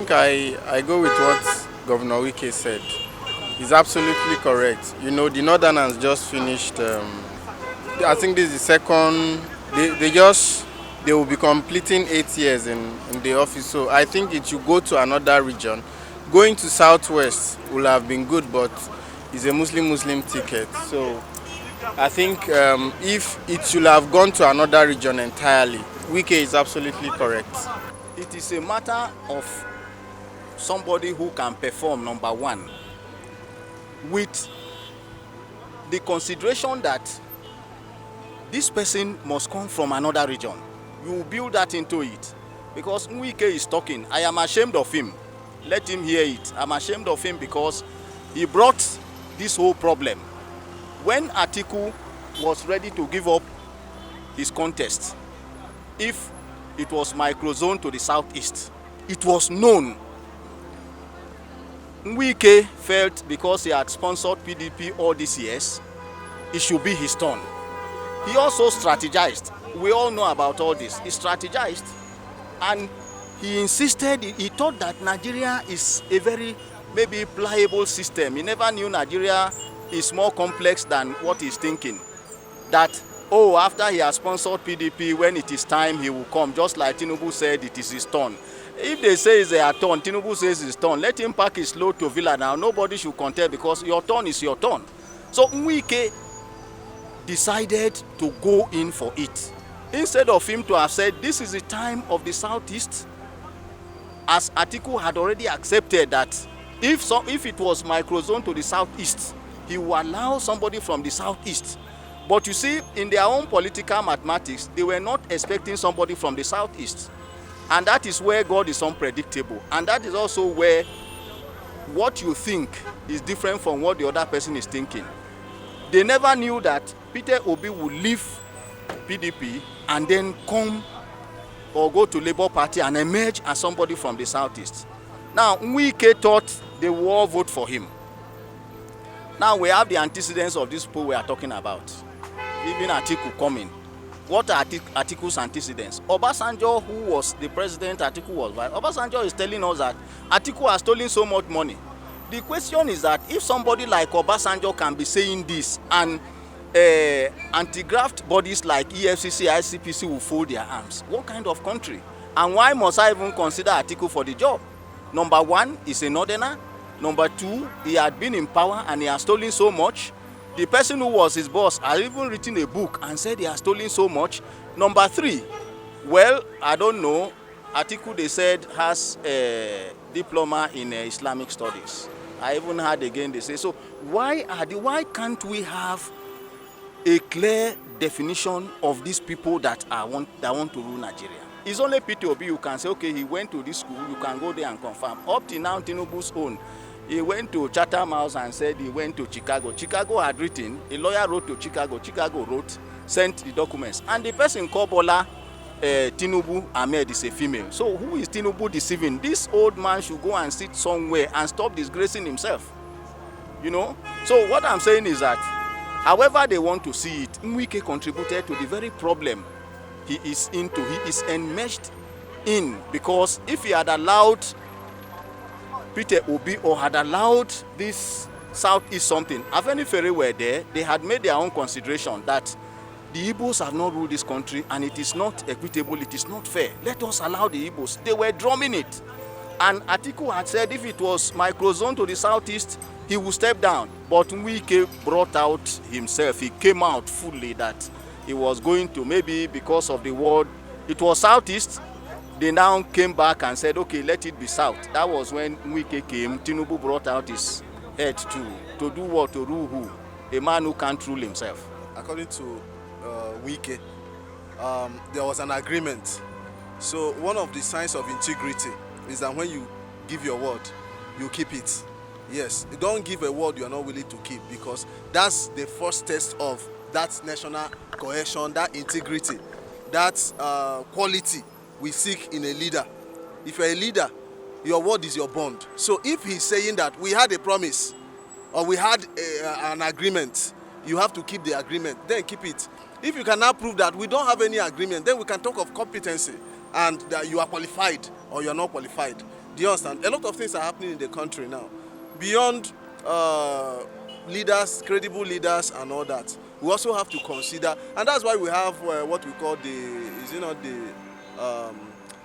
think I go with what Governor Wike said. He's absolutely correct. You know, the Northerners just finished. I think this is the second. They will be completing 8 years in the office. So I think it should go to another region. Going to Southwest will have been good, but it's a Muslim ticket. So I think if it should have gone to another region entirely, Wike is absolutely correct. It is a matter of somebody who can perform, number one, with the consideration that this person must come from another region. You build that into it. Because Wike is talking, I am ashamed of him. Let him hear it. I'm ashamed of him because he brought this whole problem. When Atiku was ready to give up his contest, if it was microzone to the southeast, it was known. Wike felt because he had sponsored PDP all these years, it should be his turn. He also strategized. We all know about all this. He strategized and he insisted, he thought that Nigeria is a very maybe pliable system. He never knew Nigeria is more complex than what he's thinking. That, oh, after he has sponsored PDP, when it is time, he will come. Just like Tinubu said, it is his turn. If they say it's their turn, Tinubu says it's turn, let him pack his load to Villa now. Nobody should contest because your turn is your turn. So Wike decided to go in for it. Instead of him to have said, this is the time of the southeast, as Atiku had already accepted that if it was microzone to the southeast, he will allow somebody from the southeast. But you see, in their own political mathematics, they were not expecting somebody from the southeast. And that is where God is unpredictable. And that is also where what you think is different from what the other person is thinking. They never knew that Peter Obi would leave PDP and then come or go to Labour Party and emerge as somebody from the southeast. Now, Wike thought they would all vote for him. Now we have the antecedents of these people we are talking about. Even Atiku coming. What are Atiku's antecedents? Obasanjo, who was the president, Atiku was vice. Obasanjo is telling us that Atiku has stolen so much money. The question is that if somebody like Obasanjo can be saying this and anti-graft bodies like EFCC, ICPC will fold their arms, what kind of country? And why must I even consider Atiku for the job? Number one, he's a northerner. Number two, he had been in power and he has stolen so much. The person who was his boss has even written a book and said he has stolen so much. Number three, well, I don't know, Atiku, they said, has a diploma in Islamic studies. I even heard again they say, so why can't we have a clear definition of these people that want to rule Nigeria? It's only Peter Obi you can say, okay, he went to this school, you can go there and confirm. Up to now, Tinubu's own, he went to Chatham House and said he went to Chicago. Chicago had written, a lawyer wrote to Chicago, Chicago wrote, sent the documents. And the person called Bola Tinubu Ahmed is a female. So who is Tinubu deceiving? This old man should go and sit somewhere and stop disgracing himself. You know? So what I'm saying is that, however they want to see it, Wike contributed to the very problem he is enmeshed in, because if he had allowed Peter Obi or had allowed this Southeast something, Afenifere were there, they had made their own consideration that the Igbos have not ruled this country and it is not equitable, it is not fair. Let us allow the Igbos. They were drumming it. And Atiku had said if it was microzone to the southeast, he would step down. But Wike brought out himself. He came out fully that he was going to, maybe because of the word, it was southeast. They now came back and said, okay, let it be south. That was when Wike came. Tinubu brought out his head to do what? To rule who? A man who can't rule himself. According to Wike, there was an agreement. So one of the signs of integrity is that when you give your word, you keep it. Yes, you don't give a word you are not willing to keep, because that's the first test of that national cohesion, that integrity, that quality we seek in a leader. If you're a leader, your word is your bond. So if he's saying that we had a promise or we had an agreement, you have to keep the agreement, then keep it. If you cannot prove that we don't have any agreement, then we can talk of competency and that you are qualified or you are not qualified. Do you understand? A lot of things are happening in the country now. Beyond leaders, credible leaders and all that, we also have to consider, and that's why we have what we call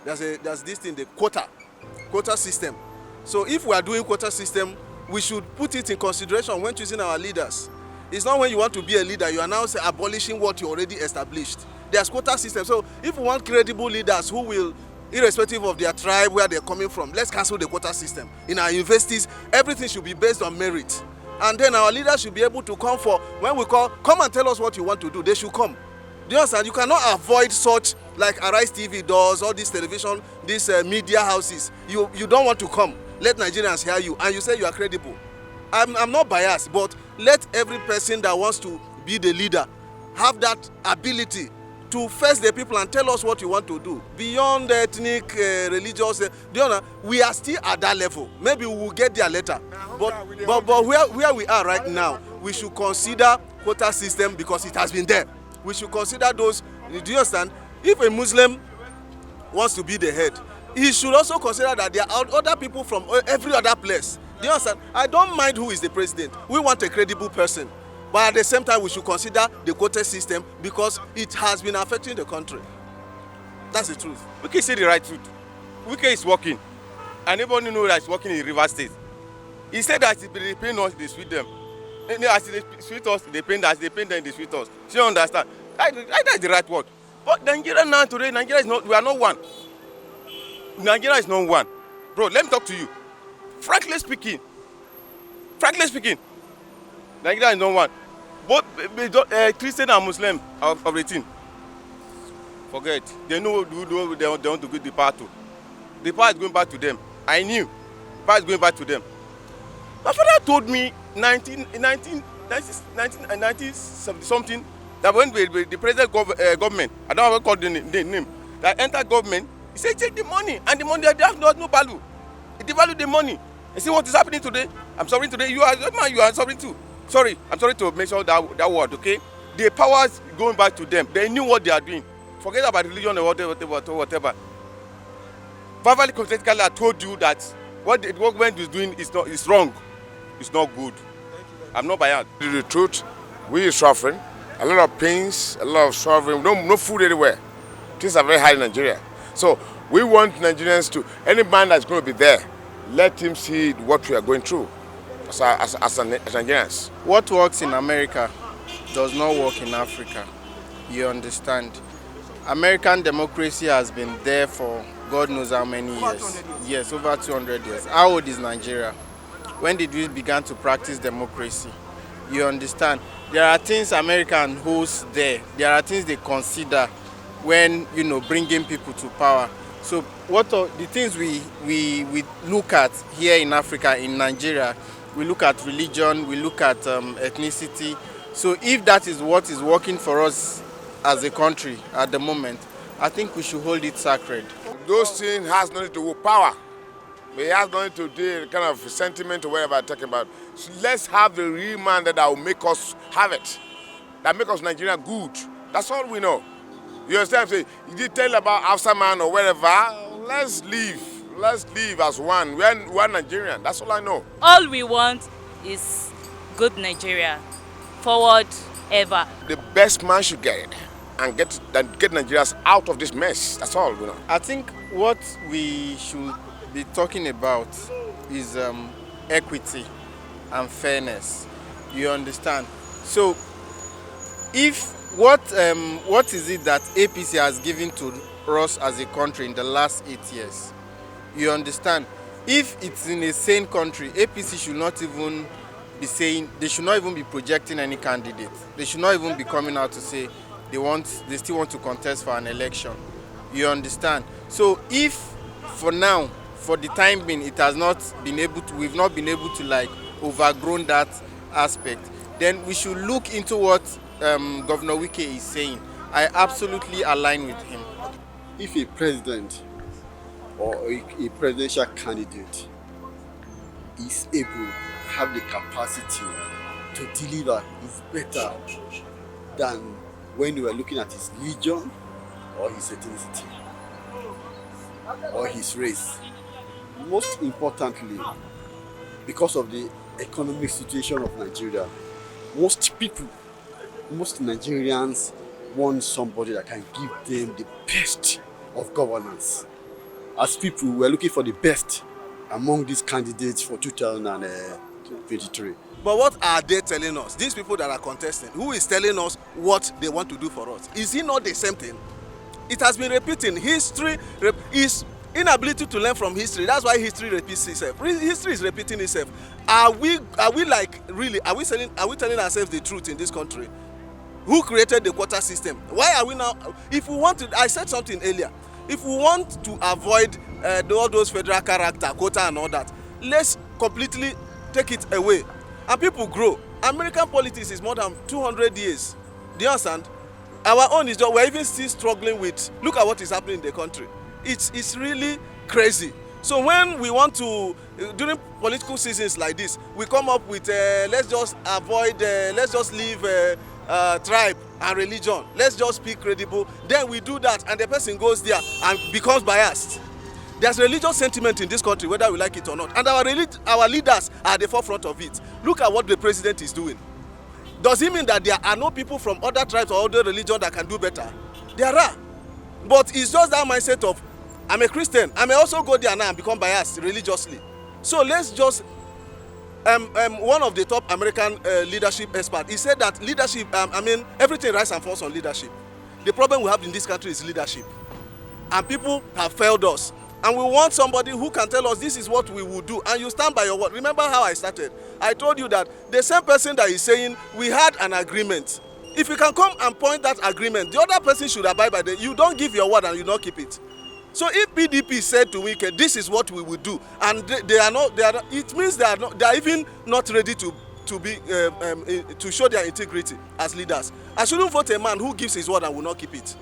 there's this thing, the quota system. So if we are doing quota system, we should put it in consideration when choosing our leaders. It's not when you want to be a leader, you are now abolishing what you already established. There's quota system. So if we want credible leaders who will, irrespective of their tribe, where they're coming from, let's cancel the quota system. In our universities, everything should be based on merit. And then our leaders should be able to come for, when we call, come and tell us what you want to do, they should come. Do you understand? You cannot avoid such, like Arise TV does, all these television, these media houses. You don't want to come. Let Nigerians hear you, and you say you are credible. I'm not biased, but let every person that wants to be the leader have that ability to face the people and tell us what you want to do. Beyond ethnic, religious, we are still at that level. Maybe we will get there later. But where we are right now, we should consider quota system because it has been there. We should consider those. Do you understand? If a Muslim wants to be the head, he should also consider that there are other people from every other place. Do you understand? I don't mind who is the president. We want a credible person. But at the same time, we should consider the quota system because it has been affecting the country. That's the truth. Wike say the right truth. Wike is working. And everybody knows that he's working in River State. He said that they pay us, they sweet them. As they sweet us, they pay us, they pay them, they sweet us. So you understand? That's the right word. But Nigeria now today, Nigeria is not, we are not one. Nigeria is not one. Bro, let me talk to you. Frankly speaking, Nigeria is not one. Both Christian and Muslim of the team. Forget. They know who they want to give the power to. The power is going back to them. I knew. The power is going back to them. My father told me 1970 something that when the present government, I don't know how to call the name, that entered government, he said take the money, and the money they have no value. It devalue the money. You see what is happening today? I'm sorry today. You are sorry too. Sorry, I'm sorry to mention that word, okay? The powers going back to them. They knew what they are doing. Forget about religion or whatever. Verbally, contractually, I told you that what the government is doing is wrong. It's not good. I'm not biased. The truth, we are suffering. A lot of pains, a lot of suffering. No food anywhere. Things are very high in Nigeria. So we want Nigerians to, any man that's going to be there, let him see what we are going through as Nigerians. What works in America does not work in Africa. You understand? American democracy has been there for God knows how many years. Yes, over 200 years. How old is Nigeria? When did we begin to practice democracy? You understand? There are things American holds there. There are things they consider when, bringing people to power. So what are the things we look at here in Africa, in Nigeria? We look at religion, we look at ethnicity. So if that is what is working for us as a country at the moment, I think we should hold it sacred. Those things has nothing to do with power. It has nothing to do with kind of sentiment or whatever I'm talking about. So let's have the real man that will make us have it. That make us Nigeria good. That's all we know. You understand what I'm saying? You did tell about Hausa man or whatever. Let's live. Let's live as one. We're Nigerian. That's all I know. All we want is good Nigeria. Forward ever. The best man should get it and get Nigerians out of this mess. That's all we know. I think what we should be talking about is equity and fairness. You understand? So if what is it that APC has given to us as a country in the last 8 years? You understand? If it's in a sane country, APC should not even be saying, they should not even be projecting any candidate. They should not even be coming out to say they still want to contest for an election. You understand? So if for now, for the time being, we've not been able to overgrown that aspect, then we should look into what Governor Wike is saying. I absolutely align with him. If a president or a presidential candidate is able to have the capacity to deliver, is better than when you are looking at his religion or his ethnicity or his race. Most importantly, because of the economic situation of Nigeria, most people, most Nigerians want somebody that can give them the best of governance. As people, we are looking for the best among these candidates for 2023. But what are they telling us? These people that are contesting, who is telling us what they want to do for us? Is it not the same thing? It has been repeating. History is inability to learn from history. That's why history repeats itself. History is repeating itself. Are we like really? Are we telling ourselves the truth in this country? Who created the quota system? Why are we now? If we want to, I said something earlier. If we want to avoid all those federal character, quota and all that, let's completely take it away. And people grow. American politics is more than 200 years. Do you understand? Our own is just, we're even still struggling with, look at what is happening in the country. It's really crazy. So when we want to, during political seasons like this, we come up with, let's just avoid, let's just leave tribe and religion. Let's just be credible. Then we do that and the person goes there and becomes biased. There's religious sentiment in this country, whether we like it or not. And our leaders are at the forefront of it. Look at what the president is doing. Does it mean that there are no people from other tribes or other religions that can do better? There are. But it's just that mindset of, I'm a Christian. I may also go there now and become biased religiously. So let's just, one of the top American leadership experts, he said that leadership, everything rises and falls on leadership. The problem we have in this country is leadership. And people have failed us. And we want somebody who can tell us this is what we will do. And you stand by your word. Remember how I started? I told you that the same person that is saying we had an agreement. If you can come and point that agreement, the other person should abide by it. You don't give your word and you don't keep it. So if PDP said to Wike, this is what we will do, and they are not, it means they are even not ready to show their integrity as leaders. I shouldn't vote a man who gives his word and will not keep it.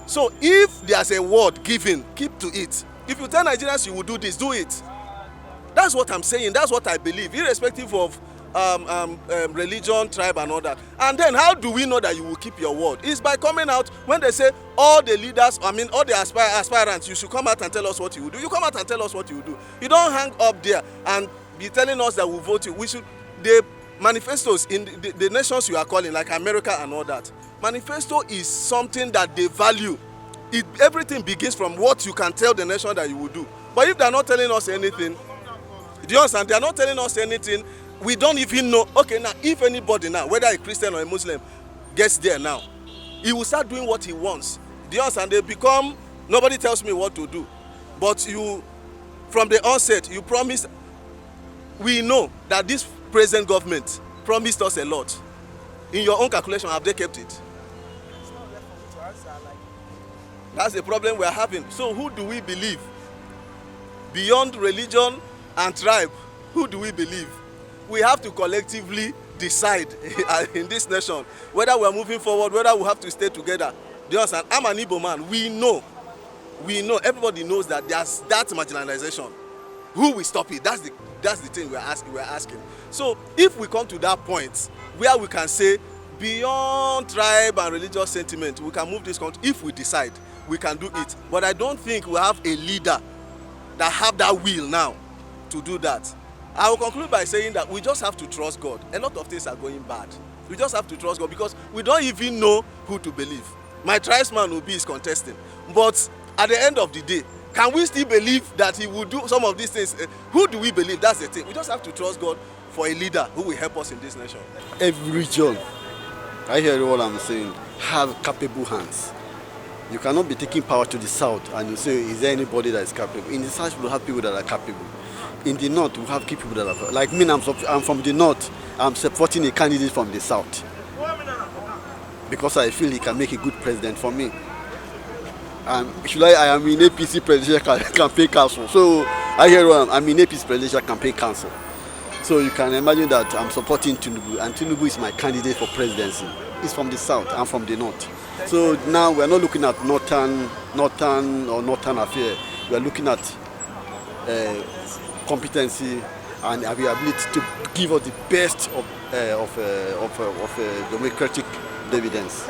So if there's a word given, keep to it. If you tell Nigerians you will do this, do it. That's what I'm saying. That's what I believe, irrespective of religion, tribe, and all that. And then how do we know that you will keep your word? It's by coming out when they say all the leaders, all the aspirants, you should come out and tell us what you will do. You come out and tell us what you will do. You don't hang up there and be telling us that we'll vote you. We should, the manifestos in the nations you are calling, like America and all that, manifesto is something that they value. Everything begins from what you can tell the nation that you will do. But if they're not telling us anything, do you understand? They're not telling us anything. We don't even know. Okay, now, if anybody now, whether a Christian or a Muslim, gets there now, he will start doing what he wants. Do you understand? They become, nobody tells me what to do. But you, from the onset, you promised, we know that this present government promised us a lot. In your own calculation, have they kept it? That's the problem we are having. So who do we believe? Beyond religion and tribe, who do we believe? We have to collectively decide in this nation whether we are moving forward, whether we have to stay together. Do you understand? I'm an Igbo man. We know, everybody knows that there's that marginalization. Who will stop it? That's the thing we're asking. So if we come to that point where we can say beyond tribe and religious sentiment, we can move this country. If we decide, we can do it. But I don't think we have a leader that have that will now to do that. I will conclude by saying that we just have to trust God. A lot of things are going bad. We just have to trust God because we don't even know who to believe. My tribesman will be is contesting. But at the end of the day, can we still believe that he will do some of these things? Who do we believe? That's the thing. We just have to trust God for a leader who will help us in this nation. Every region, I hear what I'm saying, have capable hands. You cannot be taking power to the south and you say, is there anybody that is capable? In the south, we have people that are capable. In the north, we have people that are, like me, I'm from the north. I'm supporting a candidate from the south because I feel he can make a good president for me. I am in APC presidential campaign council. So I hear I'm in APC presidential campaign council. So you can imagine that I'm supporting Tinubu, and Tinubu is my candidate for presidency. He's from the south, I'm from the north. So now we're not looking at northern affair. We're looking at competency and ability to give us the best of democratic dividends.